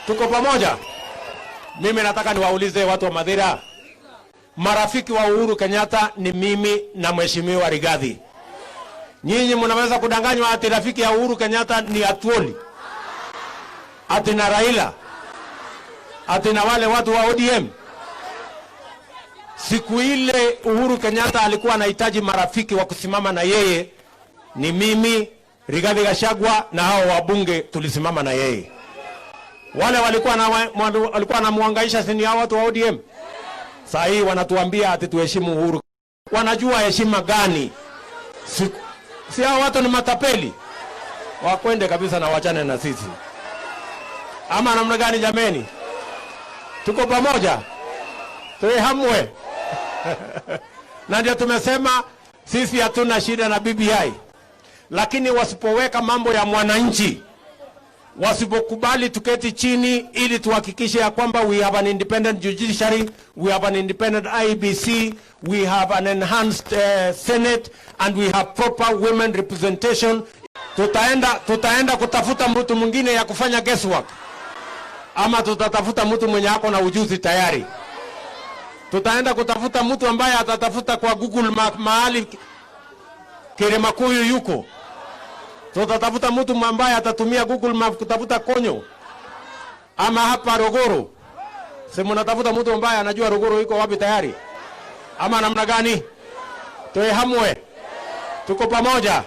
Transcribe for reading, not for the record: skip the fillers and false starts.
Tuko pamoja. Mimi nataka niwaulize watu wa Mathira. Marafiki wa Uhuru Kenyatta ni mimi na Mheshimiwa Rigathi. Nyinyi mnaweza kudanganywa ati rafiki ya Uhuru Kenyatta ni Atwoli, ati na Raila, ati na wale watu wa ODM. Siku ile Uhuru Kenyatta alikuwa anahitaji marafiki wa kusimama na yeye, ni mimi, Rigathi Gachagua na hao wabunge tulisimama na yeye. Wale walikuwa wanamuhangaisha sini hao watu wa ODM. Saa hii wanatuambia ati tuheshimu Uhuru. Wanajua heshima gani? Si hao watu ni matapeli. Wakwende kabisa na wachane na sisi. Ama namna gani jameni? Tuko pamoja. Tuehamwe. Na ndio tumesema sisi hatuna shida na BBI. Lakini wasipoweka mambo ya mwananchi, wasipokubali tuketi chini ili tuhakikishe ya kwamba we have an independent judiciary, we have an independent IEBC, we have an enhanced Senate, and we have proper women representation, tutaenda kutafuta mtu mwingine ya kufanya guesswork, ama tutatafuta mtu mwenye ako na ujuzi tayari. Tutaenda kutafuta mtu ambaye atatafuta kwa Google mahali Kiremakuyu yuko. Tutatafuta mtu ambaye atatumia Google Map kutafuta Konyo, ama hapa Rogoro. Sema natafuta mtu ambaye anajua Rogoro iko wapi tayari, ama namna gani? Tuehamwe. Tuko pamoja.